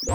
Hey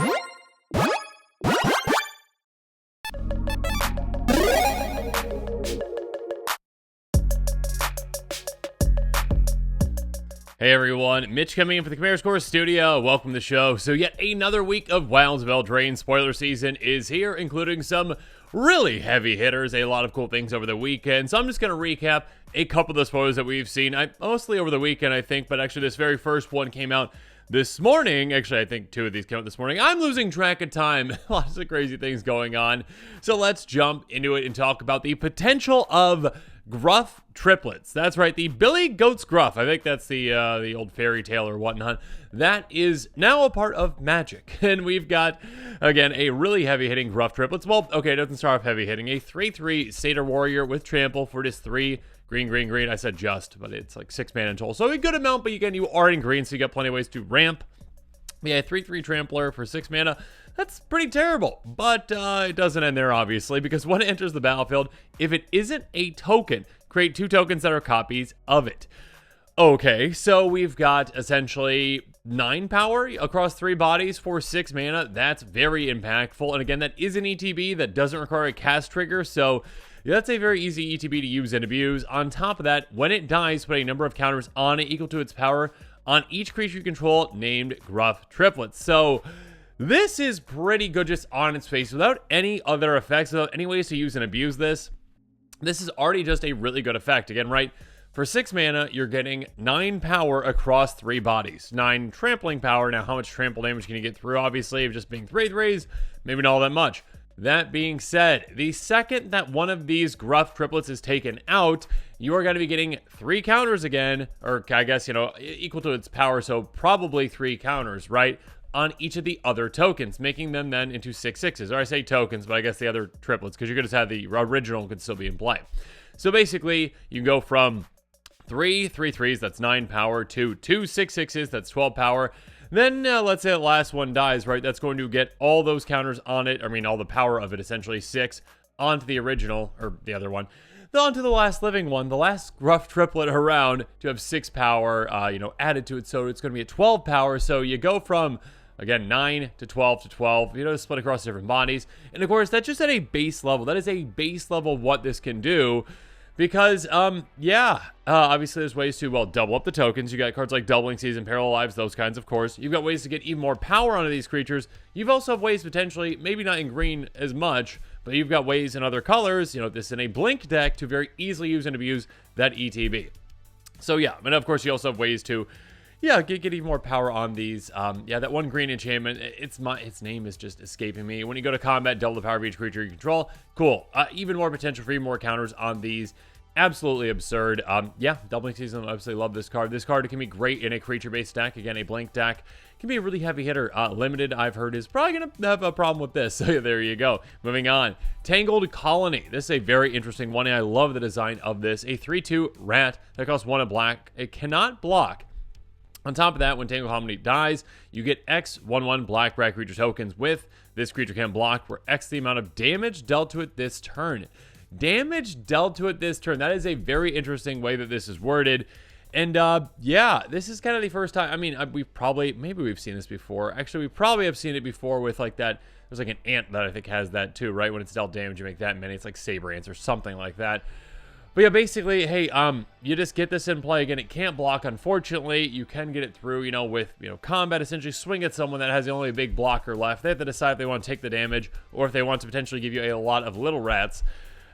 everyone, Mitch coming in for the Chimera Score Studio. Welcome to the show. So yet another week of Wilds of Eldraine spoiler season is here, including some really heavy hitters, a lot of cool things over the weekend. So I'm just going to recap a couple of the spoilers that we've seen, mostly over the weekend, I think, but actually this very first one came out this morning. Actually, I think two of these came out this morning. I'm losing track of time. Lots of crazy things going on. So let's jump into it and talk about the potential of Gruff Triplets. That's right, the Billy Goats Gruff. I think that's the old fairy tale or whatnot. That is now a part of Magic. And we've got, again, a really heavy-hitting Gruff Triplets. Well, okay, it doesn't start off heavy-hitting. A 3/3 Satyr Warrior with Trample for just 3 green. I said just, but it's like 6 mana in total. So a good amount, but again, you are in green, so you got plenty of ways to ramp. Yeah, 3/3 Trampler for 6 mana. That's pretty terrible, but it doesn't end there, obviously, because when it enters the battlefield, if it isn't a token, create 2 tokens that are copies of it. Okay, so we've got essentially 9 power across 3 bodies for 6 mana. That's very impactful, and again, that is an ETB that doesn't require a cast trigger, so that's a very easy ETB to use and abuse. On top of that, when it dies, put a number of counters on it equal to its power on each creature you control named Gruff Triplets. So this is pretty good just on its face without any other effects, without any ways to use and abuse this. This is already just a really good effect. Again, right, for 6 mana, you're getting 9 power across 3 bodies. 9 trampling power. Now, how much trample damage can you get through? Obviously, just being 3/3s, maybe not all that much. That being said, the second that one of these Gruff Triplets is taken out, you are going to be getting 3 counters again, or I guess, equal to its power, so probably 3 counters, right, on each of the other tokens, making them then into 6/6s. Or I say tokens, but I guess the other triplets, because you could just have the original could still be in play. So basically, you go from 3 3/3s, that's 9 power, to 2 6/6s, that's 12 power. Then let's say the last one dies, right? That's going to get all those counters on it. I mean, all the power of it, essentially 6, onto the original, or the other one. Then onto the last living one, the last Gruff Triplet around, to have 6 power, added to it. So it's going to be at 12 power. So you go from, again, 9 to 12 to 12, split across different bodies. And of course, that's just at a base level. That is a base level of what this can do. Because, obviously there's ways to, double up the tokens. You got cards like Doubling Season, Parallel Lives, those kinds, of course. You've got ways to get even more power onto these creatures. You've also have ways potentially, maybe not in green as much, but you've got ways in other colors, this in a blink deck, to very easily use and abuse that ETB. So yeah, and of course you also have ways to, get even more power on these. That one green enchantment, its name is just escaping me. When you go to combat, double the power of each creature you control. Cool. Even more potential for even more counters on these. Absolutely absurd. Doubling Season, I absolutely love this card. This card can be great in a creature-based deck. Again, a blank deck can be a really heavy hitter. Limited, I've heard, is probably going to have a problem with this. So there you go. Moving on. Tangled Colony. This is a very interesting one, and I love the design of this. A 3/2 rat that costs 1 black. It cannot block. On top of that, when Tangled Colony dies, you get X 1/1 black creature tokens with this creature can block, where X the amount of damage dealt to it this turn. Damage dealt to it this turn. That is a very interesting way that this is worded. And this is kind of the first time. I mean, maybe we've seen this before. Actually, we probably have seen it before with like that. There's like an ant that I think has that too, right? When it's dealt damage, you make that many. It's like Saber Ants or something like that. But yeah, basically, hey, you just get this in play. Again, it can't block, unfortunately. You can get it through, with, combat, essentially swing at someone that has the only big blocker left. They have to decide if they want to take the damage or if they want to potentially give you a lot of little rats.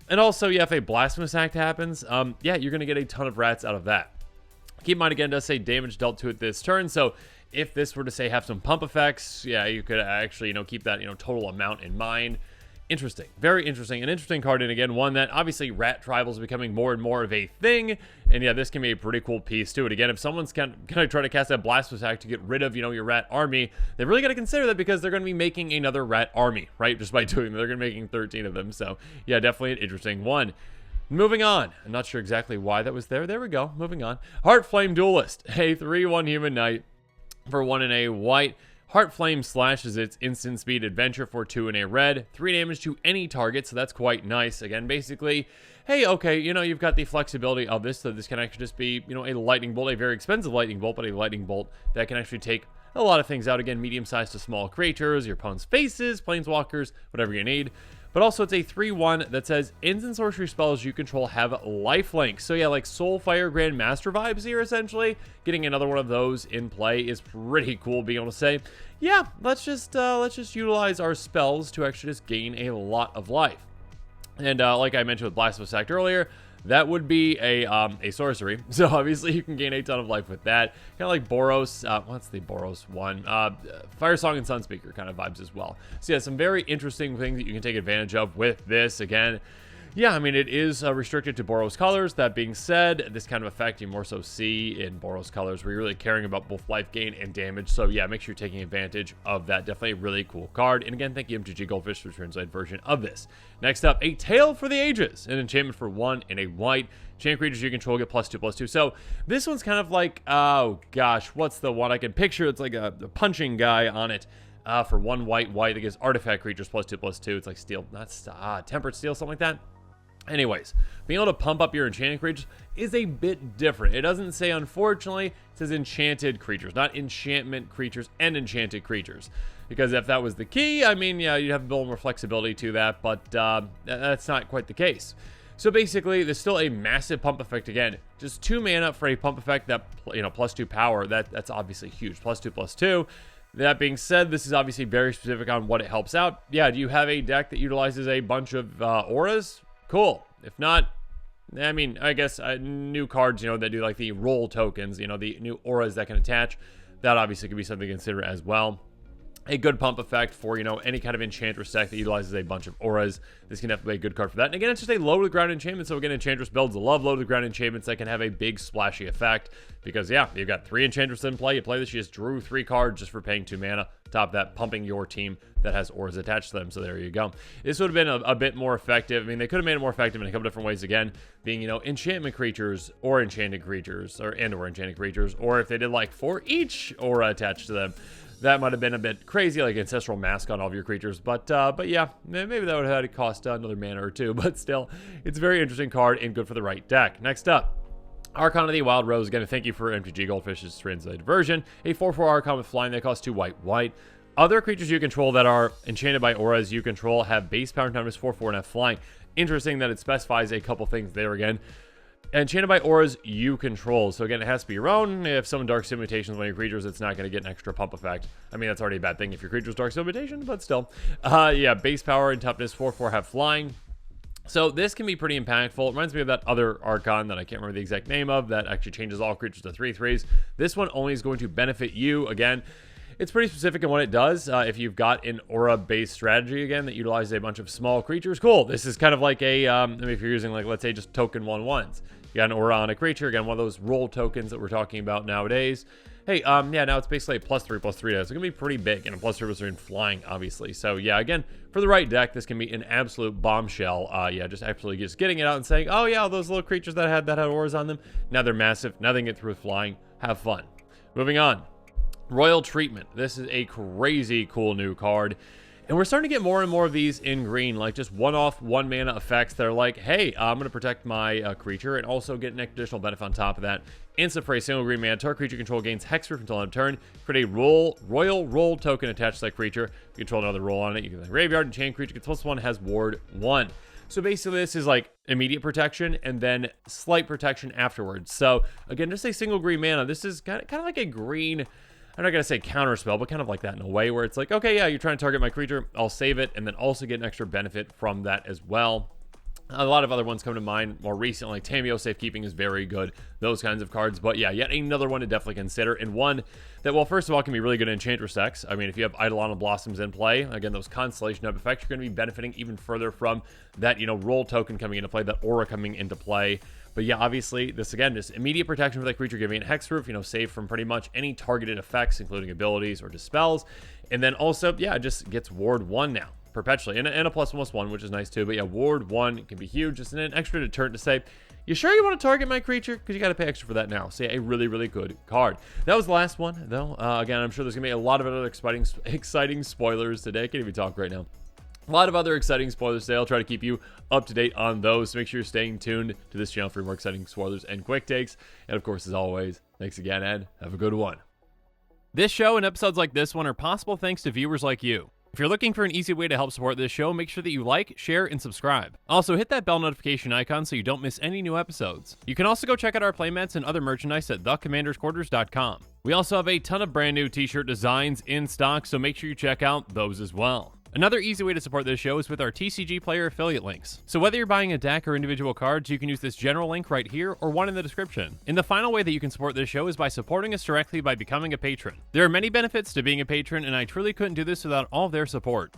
And also, if a Blasphemous Act happens, you're going to get a ton of rats out of that. Keep in mind, again, it does say damage dealt to it this turn. So if this were to, say, have some pump effects, you could actually, keep that, total amount in mind. Interesting. Very interesting. An interesting card, and again, one that obviously rat tribals are becoming more and more of a thing. And this can be a pretty cool piece to it. Again, if someone's going to try to cast that Blasphemous Act to get rid of, your rat army, they really got to consider that, because they're going to be making another rat army, right? Just by doing that. They're going to be making 13 of them. So, definitely an interesting one. Moving on. I'm not sure exactly why that was there. There we go. Moving on. Heartflame Duelist. A 3/1 human knight for 1 and a white. Heartflame slashes its instant speed adventure for 2 and a red, 3 damage to any target, so that's quite nice. Again, basically, hey, okay, you've got the flexibility of this, so this can actually just be, a lightning bolt, a very expensive lightning bolt, but a lightning bolt that can actually take a lot of things out. Again, medium-sized to small creatures, your opponent's faces, planeswalkers, whatever you need. But also, it's a 3/1 that says instant sorcery spells you control have lifelink. So yeah, like Soulfire Grandmaster vibes here, essentially. Getting another one of those in play is pretty cool, being able to say, yeah, let's just utilize our spells to actually just gain a lot of life. And like I mentioned with Blast of Effect earlier, that would be a sorcery. So obviously you can gain a ton of life with that. Kind of like Boros. What's the Boros one? Fire Song and Sunspeaker kind of vibes as well. So yeah, some very interesting things that you can take advantage of with this. Again, yeah, I mean, it is restricted to Boros colors. That being said, this kind of effect you more so see in Boros colors where you're really caring about both life gain and damage. So yeah, make sure you're taking advantage of that. Definitely a really cool card. And again, thank you MTG Goldfish for the translated version of this. Next up, a Tale for the Ages. An enchantment for 1 and a white. Enchant creatures you control get +2/+2. So this one's kind of like, oh gosh, what's the one I can picture? It's like a punching guy on it. For 1 white that gives artifact creatures +2/+2. It's like steel, not tempered steel, something like that. Anyways, being able to pump up your enchanted creatures is a bit different. It doesn't say, unfortunately, it says enchanted creatures, not enchantment creatures and enchanted creatures. Because if that was the key, I mean, yeah, you'd have a little more flexibility to that, but that's not quite the case. So basically, there's still a massive pump effect again. Just 2 mana for a pump effect that, you know, +2 power. That's obviously huge. +2/+2. That being said, this is obviously very specific on what it helps out. Yeah, do you have a deck that utilizes a bunch of auras? Cool. If not, I mean, I guess new cards, you know, that do like the roll tokens, you know, the new auras that can attach, that obviously could be something to consider as well. A good pump effect for, you know, any kind of Enchantress deck that utilizes a bunch of auras. This can definitely be a good card for that. And again, it's just a low-to-the-ground enchantment. So again, Enchantress builds love low-to-the-ground enchantments that can have a big splashy effect. Because, yeah, you've got 3 Enchantress in play. You play this, you just drew 3 cards just for paying 2 mana. Top of that, pumping your team that has auras attached to them. So there you go. This would have been a bit more effective. I mean, they could have made it more effective in a couple different ways. Again, being, you know, enchantment creatures or enchanted creatures or enchanted creatures. Or if they did like 4 each aura attached to them. That might have been a bit crazy, like Ancestral Mask on all of your creatures. But yeah, maybe that would have had to cost another mana or 2. But still, it's a very interesting card and good for the right deck. Next up, Arcan of the Wild Rose. Again, thank you for MTG Goldfish's translated version. A 4/4 Arcan with flying that costs 2 white. Other creatures you control that are enchanted by auras you control have base power and toughness 4/4 and have flying. Interesting that it specifies a couple things there again. Enchanted by auras you control. So again, it has to be your own. If someone Dark Steel Mutations one of your creatures, it's not going to get an extra pump effect. I mean, that's already a bad thing if your creature's Dark Steel Mutation, but still. Yeah, base power and toughness 4/4 have flying. So this can be pretty impactful. It reminds me of that other Arcan that I can't remember the exact name of that actually changes all creatures to 3/3s. This one only is going to benefit you. Again, it's pretty specific in what it does. If you've got an aura-based strategy, again, that utilizes a bunch of small creatures, cool. This is kind of like a, I mean, if you're using, like, let's say just token 1/1s. You got an aura on a creature, again, one of those roll tokens that we're talking about nowadays. Hey, yeah, now it's basically a +3/+3. So it's going to be pretty big, and a +3/+3 in flying, obviously. So, yeah, again, for the right deck, this can be an absolute bombshell. Yeah, just absolutely just getting it out and saying, oh, yeah, those little creatures that had auras on them, now they're massive. Now they can get through with flying. Have fun. Moving on. Royal Treatment. This is a crazy cool new card. And we're starting to get more and more of these in green, like just one-off, 1-mana effects that are like, hey, I'm going to protect my creature and also get an additional benefit on top of that. Instant for a single green mana, target creature control gains hexproof until end of turn. Create a royal roll token attached to that creature. If you control another roll on it, you can graveyard and chain creature gets +1, has ward 1. So basically, this is like immediate protection and then slight protection afterwards. So again, just a single green mana. This is kind of like a green, I'm not going to say counterspell, but kind of like that in a way where it's like, okay, yeah, you're trying to target my creature, I'll save it, and then also get an extra benefit from that as well. A lot of other ones come to mind more recently. Like Tameo Safekeeping is very good, those kinds of cards. But yeah, yet another one to definitely consider, and one that, well, first of all, can be really good in Enchantress decks. I mean, if you have Eidolon of Blossoms in play, again, those Constellation of effects, you're going to be benefiting even further from that, you know, roll token coming into play, that aura coming into play. But yeah, obviously, this again, just immediate protection for that creature, giving it hexproof, you know, save from pretty much any targeted effects, including abilities or dispels. And then also, yeah, it just gets ward 1 now, perpetually. And a +1/+1, which is nice too. But yeah, ward 1 can be huge. Just an extra deterrent to say, you sure you want to target my creature? Because you got to pay extra for that now. So yeah, a really, really good card. That was the last one, though. Again, I'm sure there's going to be a lot of other exciting spoilers today. I can't even talk right now. A lot of other exciting spoilers today. I'll try to keep you up to date on those. So make sure you're staying tuned to this channel for more exciting spoilers and quick takes. And of course, as always, thanks again, and have a good one. This show and episodes like this one are possible thanks to viewers like you. If you're looking for an easy way to help support this show, make sure that you like, share, and subscribe. Also, hit that bell notification icon so you don't miss any new episodes. You can also go check out our playmats and other merchandise at thecommandersquarters.com. We also have a ton of brand new t-shirt designs in stock, so make sure you check out those as well. Another easy way to support this show is with our TCG player affiliate links. So whether you're buying a deck or individual cards, you can use this general link right here or one in the description. And the final way that you can support this show is by supporting us directly by becoming a patron. There are many benefits to being a patron, and I truly couldn't do this without all of their support.